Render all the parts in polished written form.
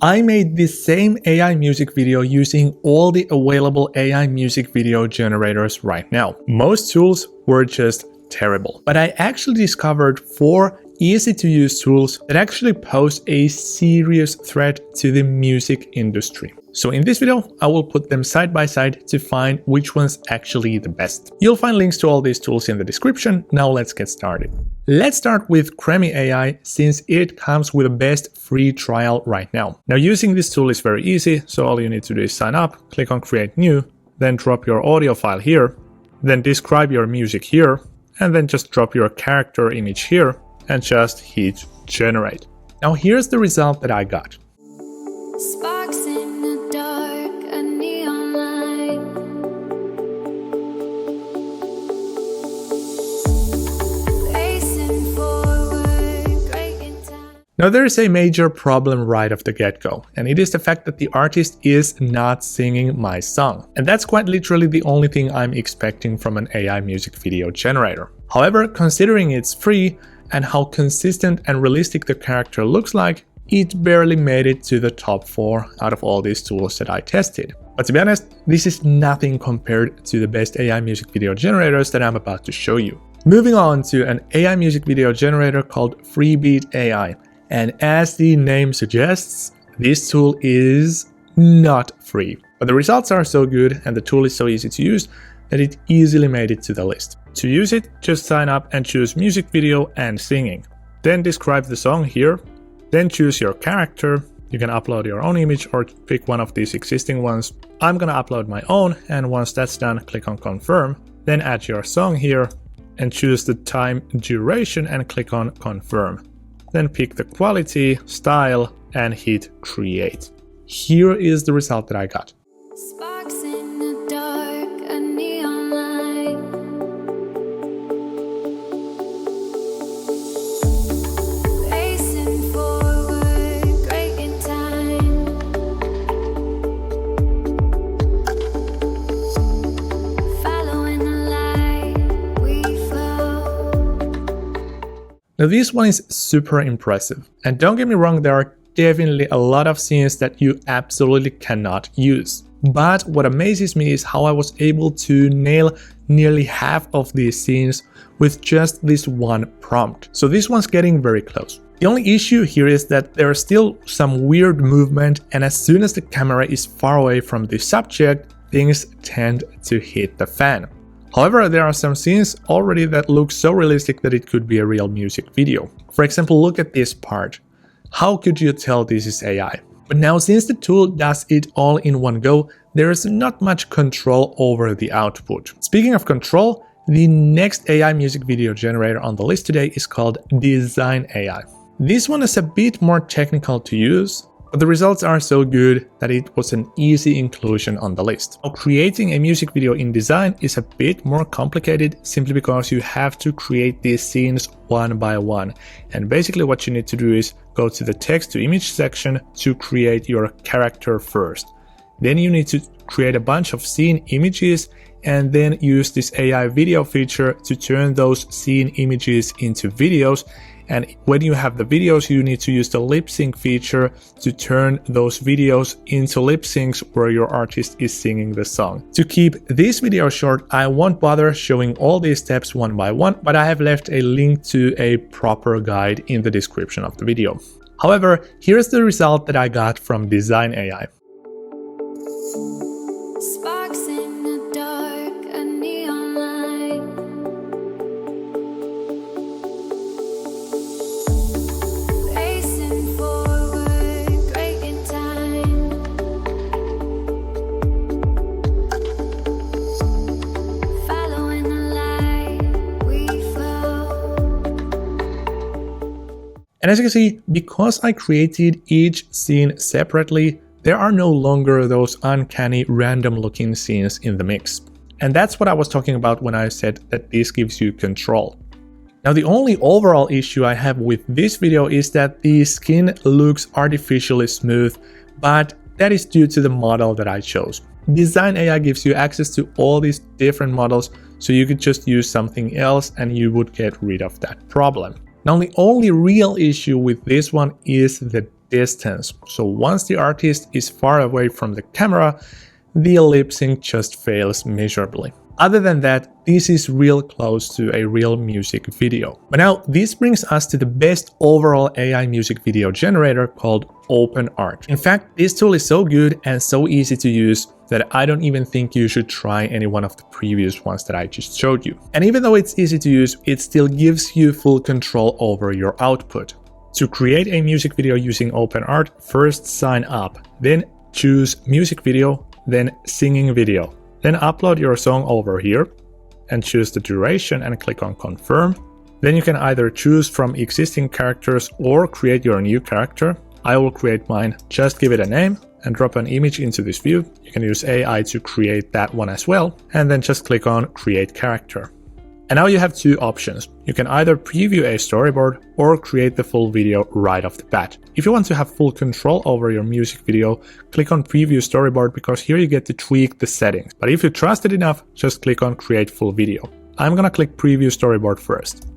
I made the same AI music video using all the available AI music video generators right now. Most tools were just terrible, but I actually discovered 4 easy to use tools that actually pose a serious threat to the music industry. So in this video, I will put them side by side to find which one's actually the best. You'll find links to all these tools in the description. Now let's get started. Let's start with Creme AI since it comes with the best free trial right now. Now using this tool is very easy, so all you need to do is sign up, click on create new, then drop your audio file here, then describe your music here, and then just drop your character image here and just hit generate. Now here's the result that I got. Sparks in the dark, a neon light. Pacing forward, breaking time. Now there is a major problem right off the get-go, and it is the fact that the artist is not singing my song. And that's quite literally the only thing I'm expecting from an AI music video generator. However, considering it's free and how consistent and realistic the character looks like, it barely made it to the top 4 out of all these tools that I tested. But to be honest, this is nothing compared to the best AI music video generators that I'm about to show you. Moving on to an AI music video generator called Freebeat AI. And as the name suggests, this tool is not free. But the results are so good and the tool is so easy to use that it easily made it to the list. To use it, just sign up and choose music video and singing. Then describe the song here. Then choose your character. You can upload your own image or pick one of these existing ones. I'm gonna upload my own, and once that's done, click on confirm. Then add your song here and choose the time duration and click on confirm. Then pick the quality, style, and hit create. Here is the result that I got. Sparks in the dark, a neon light. Pacing forward, breaking time. Following the light, we flow. Now this one is super impressive. And don't get me wrong, there are definitely a lot of scenes that you absolutely cannot use. But what amazes me is how I was able to nail nearly half of these scenes with just this one prompt. So this one's getting very close. The only issue here is that there is still some weird movement, and as soon as the camera is far away from the subject, things tend to hit the fan. However, there are some scenes already that look so realistic that it could be a real music video. For example, look at this part. How could you tell this is AI? But now, since the tool does it all in one go, there is not much control over the output. Speaking of control, the next AI music video generator on the list today is called Dzine AI. This one is a bit more technical to use, but the results are so good that it was an easy inclusion on the list. Now, creating a music video in Dzine is a bit more complicated simply because you have to create these scenes one by one. And basically what you need to do is go to the text to image section to create your character first. Then you need to create a bunch of scene images and then use this AI video feature to turn those scene images into videos. And when you have the videos, you need to use the lip sync feature to turn those videos into lip syncs where your artist is singing the song. To keep this video short, I won't bother showing all these steps one by one, but I have left a link to a proper guide in the description of the video. However, here's the result that I got from Dzine AI. Sparks in the dark, a neon light. Pacing forward, breaking time. Following the light, we flow. And as you can see, because I created each scene separately, there are no longer those uncanny random looking scenes in the mix. And that's what I was talking about when I said that this gives you control. Now the only overall issue I have with this video is that the skin looks artificially smooth, but that is due to the model that I chose. Dzine AI gives you access to all these different models, so you could just use something else and you would get rid of that problem. Now the only real issue with this one is the distance. So once the artist is far away from the camera, the lip sync just fails miserably. Other than that, this is real close to a real music video. But now this brings us to the best overall AI music video generator called OpenArt. In fact, this tool is so good and so easy to use that I don't even think you should try any one of the previous ones that I just showed you. And even though it's easy to use, it still gives you full control over your output. To create a music video using OpenArt, first sign up, then choose music video, then singing video. Then upload your song over here and choose the duration and click on confirm. Then you can either choose from existing characters or create your new character. I will create mine, just give it a name and drop an image into this view. You can use AI to create that one as well, and then just click on create character. And now you have two options. You can either preview a storyboard or create the full video right off the bat. If you want to have full control over your music video, click on preview storyboard because here you get to tweak the settings. But if you trust it enough, just click on create full video. I'm gonna click preview storyboard first.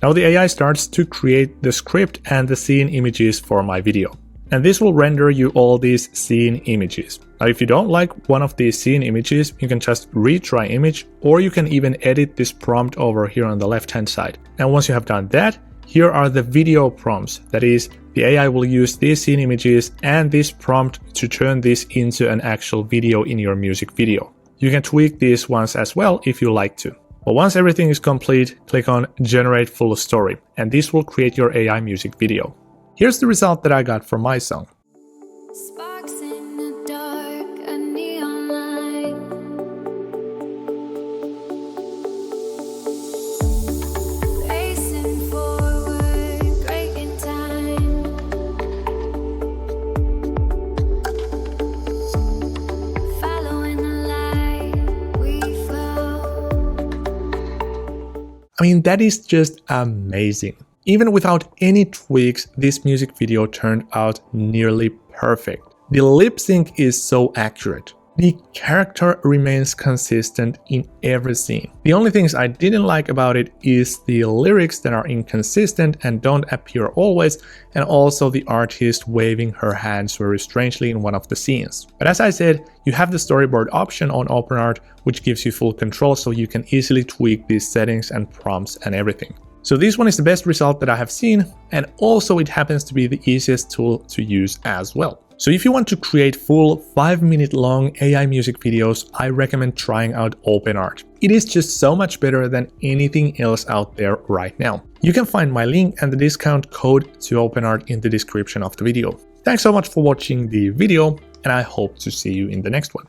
Now the AI starts to create the script and the scene images for my video. And this will render you all these scene images. Now if you don't like one of these scene images, you can just retry image, or you can even edit this prompt over here on the left hand side. And once you have done that, here are the video prompts. That is, the AI will use these scene images and this prompt to turn this into an actual video in your music video. You can tweak these ones as well if you like to. But once everything is complete, click on generate full story, and this will create your AI music video. Here's the result that I got from my song. Sparks in the dark, a neon light. Racing forward, breaking time. Following the light, we flow. I mean, that is just amazing. Even without any tweaks, this music video turned out nearly perfect. The lip sync is so accurate. The character remains consistent in every scene. The only things I didn't like about it is the lyrics that are inconsistent and don't appear always, and also the artist waving her hands very strangely in one of the scenes. But as I said, you have the storyboard option on OpenArt, which gives you full control so you can easily tweak these settings and prompts and everything. So this one is the best result that I have seen, and also it happens to be the easiest tool to use as well. So if you want to create full 5-minute long AI music videos, I recommend trying out OpenArt. It is just so much better than anything else out there right now. You can find my link and the discount code to OpenArt in the description of the video. Thanks so much for watching the video, and I hope to see you in the next one.